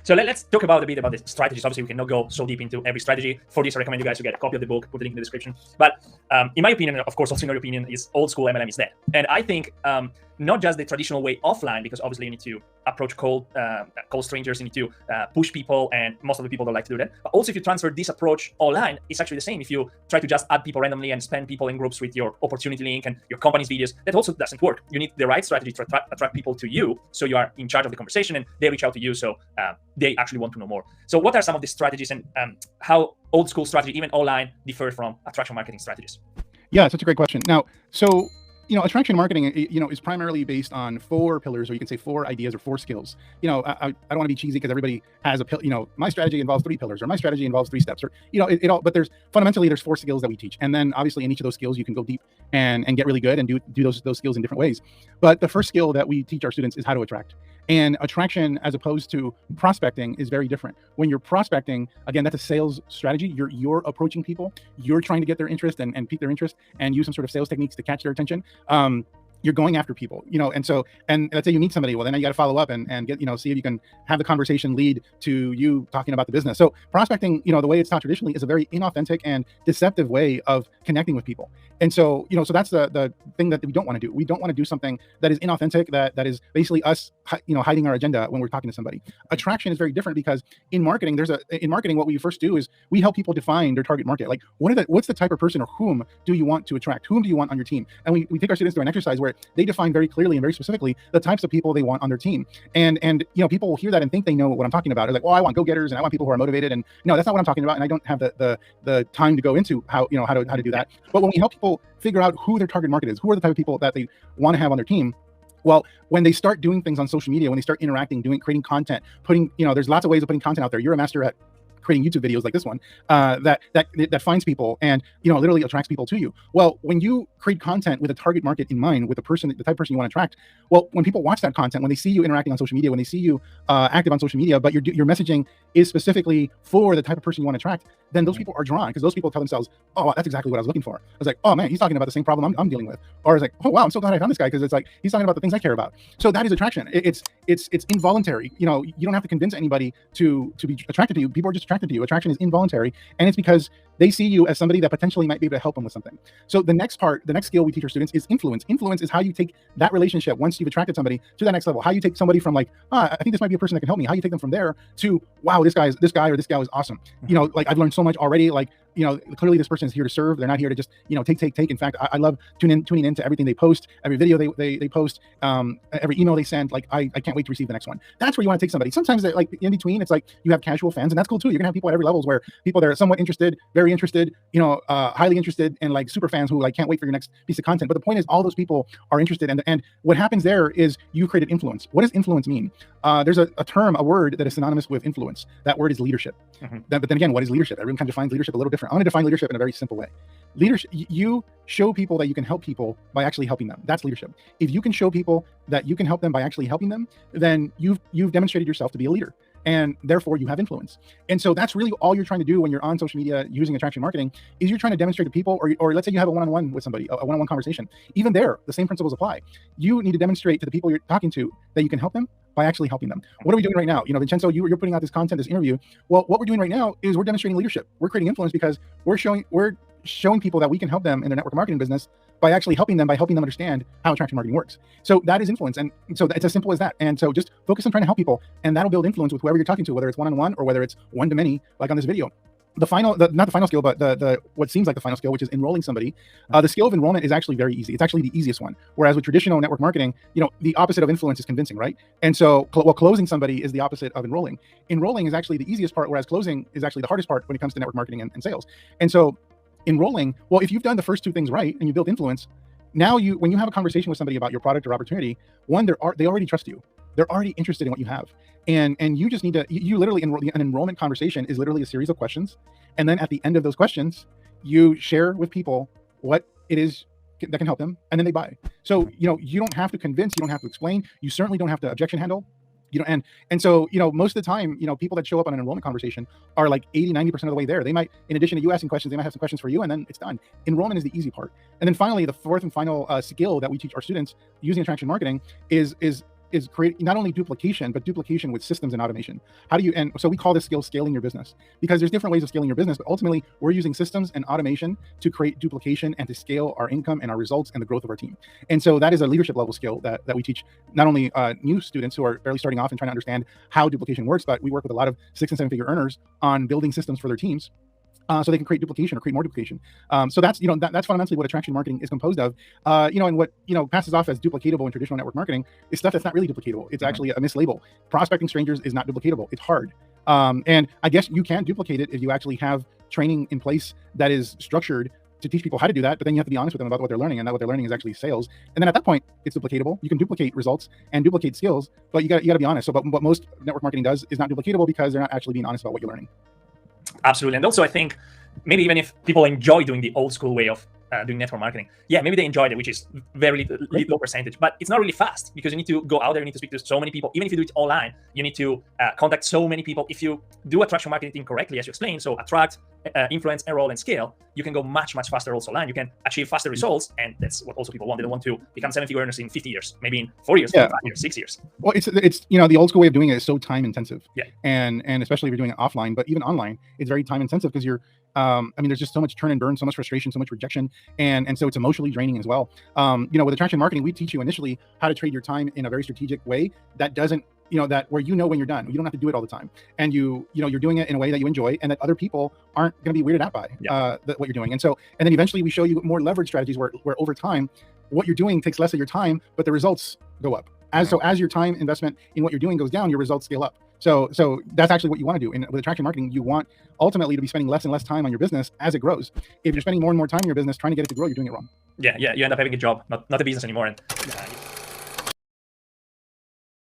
So let's talk about a bit about the strategies. Obviously, we cannot go so deep into every strategy. For this, I recommend you guys to get a copy of the book, put the link in the description. But in my opinion, of course, also in your opinion, is old school MLM is dead. And I think not just the traditional way offline, because obviously you need to approach cold strangers, you need to push people, and most of the people don't like to do that. But also if you transfer this approach online, it's actually the same. If you try to just add people randomly and spam people in groups with your opportunity link and your company's videos, that also doesn't work. You need the right strategy to attract people to you, so you are in charge of the conversation and they reach out to you, so they actually want to know more. So what are some of the strategies, and how old school strategy, even online, differ from attraction marketing strategies? Yeah, such a great question. Now, so attraction marketing, is primarily based on 4 pillars, or you can say 4 ideas or 4 skills. I don't want to be cheesy because everybody has a my strategy involves 3 pillars, or my strategy involves 3 steps, or it all. But there's 4 skills that we teach, and then obviously in each of those skills you can go deep and get really good and do those skills in different ways. But the first skill that we teach our students is how to attract. And attraction, as opposed to prospecting, is very different. When you're prospecting, again, that's a sales strategy. You're approaching people, you're trying to get their interest and pique their interest and use some sort of sales techniques to catch their attention. You're going after people, and let's say you meet somebody, well, then you got to follow up and get, see if you can have the conversation lead to you talking about the business. So prospecting, the way it's taught traditionally, is a very inauthentic and deceptive way of connecting with people. And so, so that's the thing that we don't want to do. We don't want to do something that is inauthentic, that is basically us, hiding our agenda when we're talking to somebody. Attraction is very different, because in marketing, what we first do is we help people define their target market. Like, what's the type of person, or whom do you want to attract? Whom do you want on your team? And we take our students through an exercise where they define very clearly and very specifically the types of people they want on their team. And people will hear that and think they know what I'm talking about. They're like, well, I want go-getters and I want people who are motivated. And no, that's not what I'm talking about. And I don't have the time to go into how to do that. But when we help people figure out who their target market is, who are the type of people that they want to have on their team, well, when they start doing things on social media, when they start interacting, creating content, there's lots of ways of putting content out there. You're a master at creating YouTube videos like this one, that finds people and literally attracts people to you. Well, when you create content with a target market in mind, with the type of person you want to attract, well, when people watch that content, when they see you interacting on social media, when they see you active on social media, but your messaging is specifically for the type of person you want to attract, then those people are drawn, because those people tell themselves, oh, that's exactly what I was looking for. I was like, oh man, he's talking about the same problem I'm dealing with. Or it's like, oh wow, I'm so glad I found this guy, because it's like he's talking about the things I care about. So that is attraction. It's involuntary. You don't have to convince anybody to be attracted to you. People are just attracted to you. Attraction is involuntary, and it's because they see you as somebody that potentially might be able to help them with something. So the next skill we teach our students is influence. Influence is how you take that relationship, once you've attracted somebody, to that next level. How you take somebody from like, I think this might be a person that can help me. How you take them from there to, wow, this guy or this gal is awesome. Like I've learned so much already. Like, clearly this person is here to serve. They're not here to just, take. In fact, I love tuning into everything they post, every video they post, every email they send. Like I can't wait to receive the next one. That's where you want to take somebody. Sometimes like in between, it's like you have casual fans, and that's cool too. You're gonna have people at every levels, where people that are somewhat interested, very interested, highly interested, and like super fans who like can't wait for your next piece of content. But the point is, all those people are interested, and what happens there is you created influence. What does influence mean? There's a word that is synonymous with influence. That word is leadership. But then again, what is leadership? Everyone kind of defines leadership a little different. I'm going to define leadership in a very simple way. Leadership, you show people that you can help people by actually helping them. That's leadership. If you can show people that you can help them by actually helping them, then you've demonstrated yourself to be a leader, and therefore you have influence. And so that's really all you're trying to do when you're on social media using attraction marketing, is you're trying to demonstrate to people, or let's say you have a one-on-one with somebody, a one-on-one conversation. Even there, the same principles apply. You need to demonstrate to the people you're talking to that you can help them by actually helping them. What are we doing right now? Vincenzo, you're putting out this content, this interview. Well, what we're doing right now is we're demonstrating leadership. We're creating influence because we're showing people that we can help them in their network marketing business by actually helping them understand how attraction marketing works. So that is influence. And so it's as simple as that. And so just focus on trying to help people, and that'll build influence with whoever you're talking to, whether it's one-on-one or whether it's one-to-many, like on this video. Not the final skill, but the what seems like the final skill, which is enrolling somebody. The skill of enrollment is actually very easy. It's actually the easiest one. Whereas with traditional network marketing, the opposite of influence is convincing, right? And so, closing somebody is the opposite of enrolling. Enrolling is actually the easiest part, whereas closing is actually the hardest part when it comes to network marketing and sales. And so, enrolling, well, if you've done the first 2 things right and you build influence, now when you have a conversation with somebody about your product or opportunity, one, they already trust you. They're already interested in what you have. And you just need to, you literally an enrollment conversation is literally a series of questions. And then at the end of those questions, you share with people what it is that can help them, and then they buy. So, you don't have to convince, you don't have to explain, you certainly don't have to objection handle. And so, most of the time, people that show up on an enrollment conversation are like 80-90% of the way there. They might, in addition to you asking questions, they might have some questions for you, and then it's done. Enrollment is the easy part. And then finally, the fourth and final skill that we teach our students using attraction marketing is is create not only duplication, but duplication with systems and automation. How do you, and so we call this skill scaling your business, because there's different ways of scaling your business, but ultimately we're using systems and automation to create duplication and to scale our income and our results and the growth of our team. And so that is a leadership level skill that we teach not only new students who are barely starting off and trying to understand how duplication works, but we work with a lot of 6 and 7 figure earners on building systems for their teams. So they can create duplication or create more duplication. So that's, that's fundamentally what attraction marketing is composed of. And what, passes off as duplicatable in traditional network marketing is stuff that's not really duplicatable. It's actually a mislabel. Prospecting strangers is not duplicatable. It's hard. And I guess you can duplicate it if you actually have training in place that is structured to teach people how to do that, but then you have to be honest with them about what they're learning, and that what they're learning is actually sales. And then at that point, it's duplicatable. You can duplicate results and duplicate skills, but you got to be honest. So, but what most network marketing does is not duplicatable because they're not actually being honest about what you're learning. Absolutely. And also, I think maybe even if people enjoy doing the old school way of doing network marketing, yeah, maybe they enjoyed it, which is very little percentage, but it's not really fast because you need to go out there, you need to speak to so many people. Even if you do it online, you need to contact so many people. If you do attraction marketing correctly, as you explained, so attract, influence, enroll, and scale, you can go much faster also online. You can achieve faster results, and that's what also people want. They don't want to become 7-figure earners in 50 years, maybe in 4 years, 5 years, 6 years. Well, it's the old school way of doing it is so time intensive. Yeah. And especially if you're doing it offline, but even online, it's very time intensive because you're there's just so much turn and burn, so much frustration, so much rejection, and so it's emotionally draining as well. With attraction marketing, we teach you initially how to trade your time in a very strategic way that doesn't, that where when you're done, you don't have to do it all the time, and you're doing it in a way that you enjoy and that other people aren't going to be weirded out by what you're doing. And then eventually we show you more leverage strategies where over time, what you're doing takes less of your time, but the results go up. As your time investment in what you're doing goes down, your results scale up. So that's actually what you want to do. And with attraction marketing, you want ultimately to be spending less and less time on your business as it grows. If you're spending more and more time in your business trying to get it to grow, you're doing it wrong. Yeah, you end up having a job, not a business anymore. And